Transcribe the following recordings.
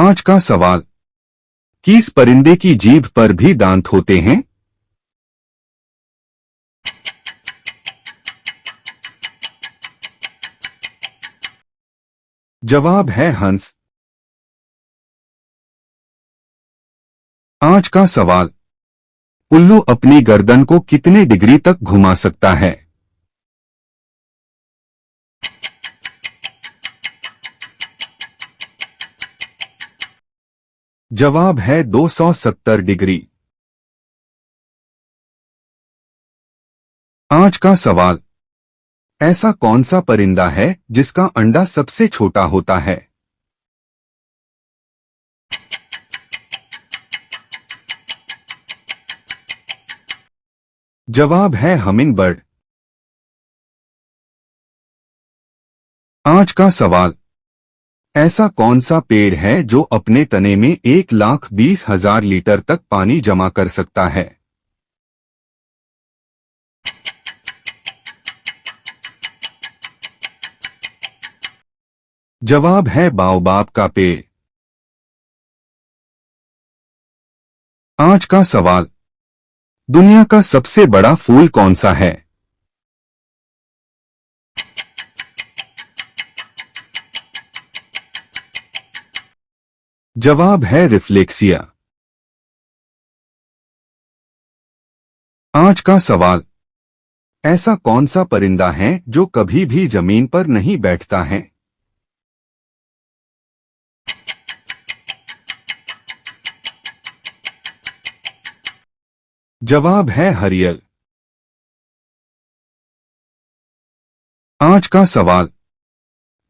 आज का सवाल। किस परिंदे की जीभ पर भी दांत होते हैं? जवाब है हंस। आज का सवाल। उल्लू अपनी गर्दन को कितने डिग्री तक घुमा सकता है? जवाब है 270 डिग्री। आज का सवाल। ऐसा कौन सा परिंदा है जिसका अंडा सबसे छोटा होता है? जवाब है हमिंग बर्ड। आज का सवाल। ऐसा कौन सा पेड़ है जो अपने तने में 1,20,000 लीटर तक पानी जमा कर सकता है? जवाब है बाओबाब का पेड़। आज का सवाल। दुनिया का सबसे बड़ा फूल कौन सा है? जवाब है रिफ्लेक्सिया। आज का सवाल। ऐसा कौन सा परिंदा है जो कभी भी जमीन पर नहीं बैठता है? जवाब है हरियल। आज का सवाल।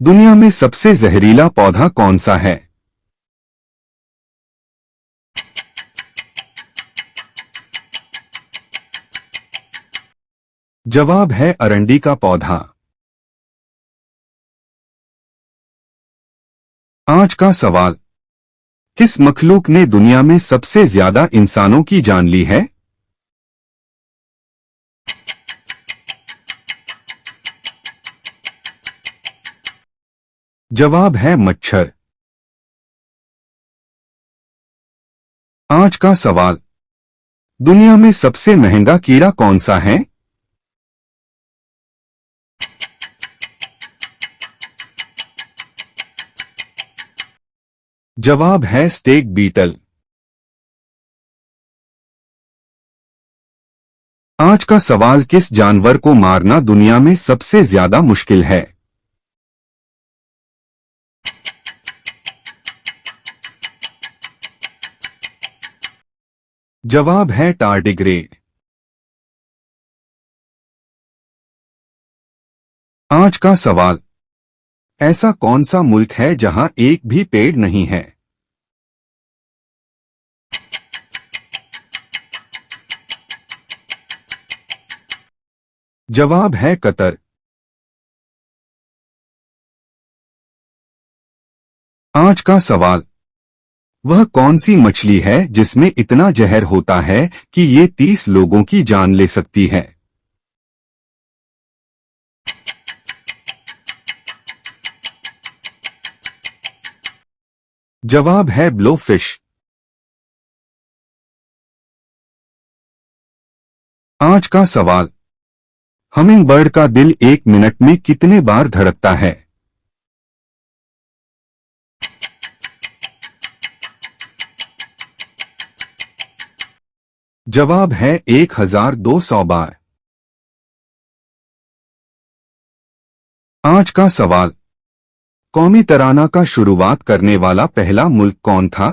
दुनिया में सबसे जहरीला पौधा कौन सा है? जवाब है अरंडी का पौधा। आज का सवाल। किस मखलूक ने दुनिया में सबसे ज्यादा इंसानों की जान ली है? जवाब है मच्छर। आज का सवाल। दुनिया में सबसे महंगा कीड़ा कौन सा है? जवाब है स्टेक बीटल। आज का सवाल। किस जानवर को मारना दुनिया में सबसे ज्यादा मुश्किल है? जवाब है टार्डिग्रेड। आज का सवाल। ऐसा कौन सा मुल्क है जहां एक भी पेड़ नहीं है? जवाब है कतर। आज का सवाल। वह कौन सी मछली है जिसमें इतना जहर होता है कि ये 30 लोगों की जान ले सकती है? जवाब है ब्लोफिश। आज का सवाल। हमिंग बर्ड का दिल 1 मिनट में कितने बार धड़कता है? जवाब है 1,200 बार। आज का सवाल। कौमी तराना का शुरुआत करने वाला पहला मुल्क कौन था?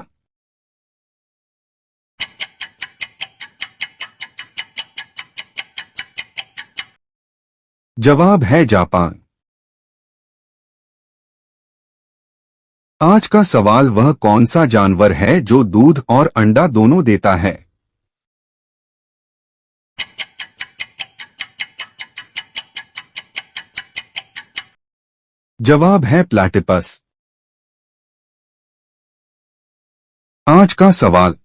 जवाब है जापान। आज का सवाल। वह कौन सा जानवर है जो दूध और अंडा दोनों देता है? जवाब है प्लैटिपस। आज का सवाल।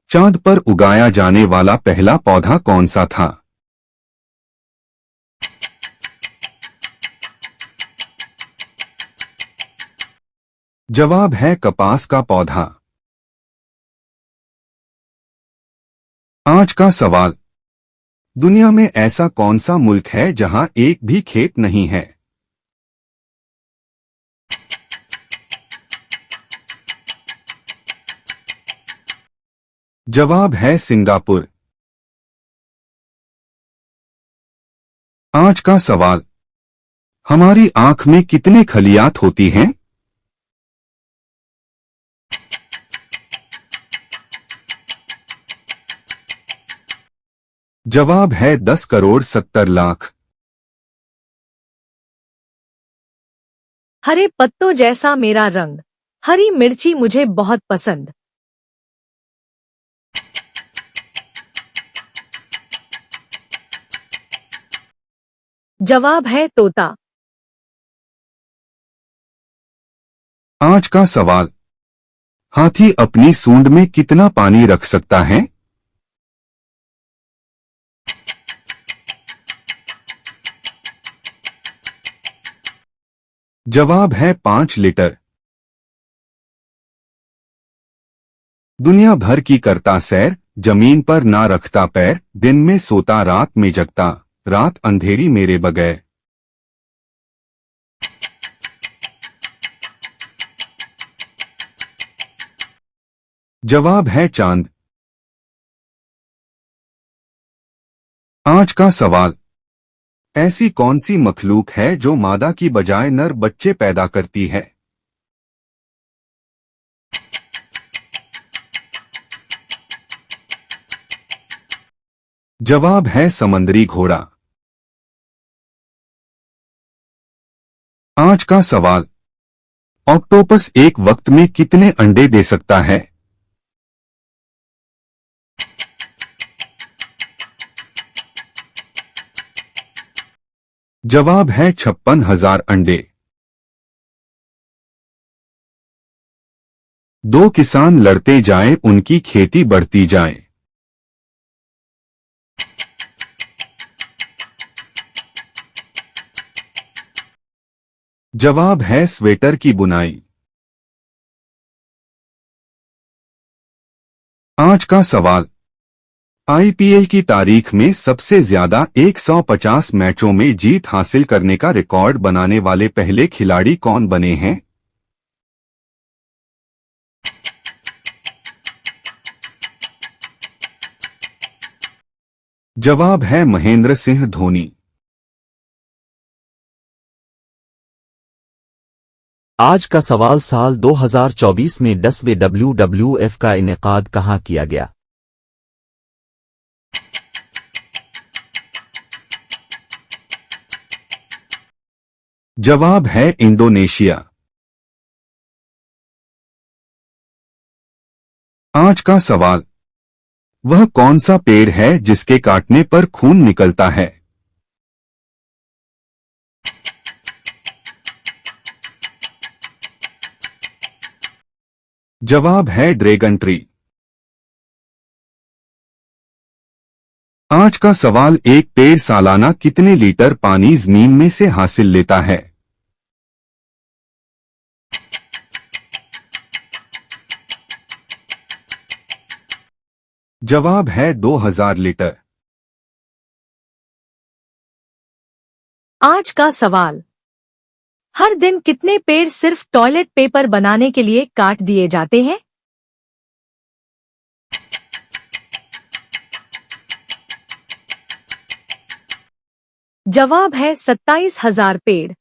चांद पर उगाया जाने वाला पहला पौधा कौन सा था? जवाब है कपास का पौधा। आज का सवाल, दुनिया में ऐसा कौन सा मुल्क है जहां एक भी खेत नहीं है? जवाब है सिंगापुर। आज का सवाल, हमारी आंख में कितने खलियात होती हैं? जवाब है 10 करोड़ 70 लाख। हरे पत्तों जैसा मेरा रंग, हरी मिर्ची मुझे बहुत पसंद। जवाब है तोता। आज का सवाल, हाथी अपनी सूंड में कितना पानी रख सकता है? जवाब है 5 लीटर। दुनिया भर की करता सैर, जमीन पर ना रखता पैर, दिन में सोता रात में जगता, रात अंधेरी मेरे बगैर। जवाब है चांद। आज का सवाल, ऐसी कौन सी मखलूक है जो मादा की बजाय नर बच्चे पैदा करती है? जवाब है समंदरी घोड़ा। आज का सवाल, ऑक्टोपस एक वक्त में कितने अंडे दे सकता है? जवाब है 56,000 अंडे। दो किसान लड़ते जाएं, उनकी खेती बढ़ती जाए। जवाब है स्वेटर की बुनाई। आज का सवाल, आईपीएल की तारीख में सबसे ज्यादा 150 मैचों में जीत हासिल करने का रिकॉर्ड बनाने वाले पहले खिलाड़ी कौन बने हैं? जवाब है महेंद्र सिंह धोनी। आज का सवाल, साल 2024 में 10वें WWF का इनेकाद कहाँ किया गया? जवाब है इंडोनेशिया। आज का सवाल, वह कौन सा पेड़ है जिसके काटने पर खून निकलता है? जवाब है ड्रैगन ट्री। आज का सवाल, एक पेड़ सालाना कितने लीटर पानी जमीन में से हासिल लेता है? जवाब है 2000 लीटर। आज का सवाल, हर दिन कितने पेड़ सिर्फ टॉयलेट पेपर बनाने के लिए काट दिए जाते हैं? जवाब है 27,000 पेड़।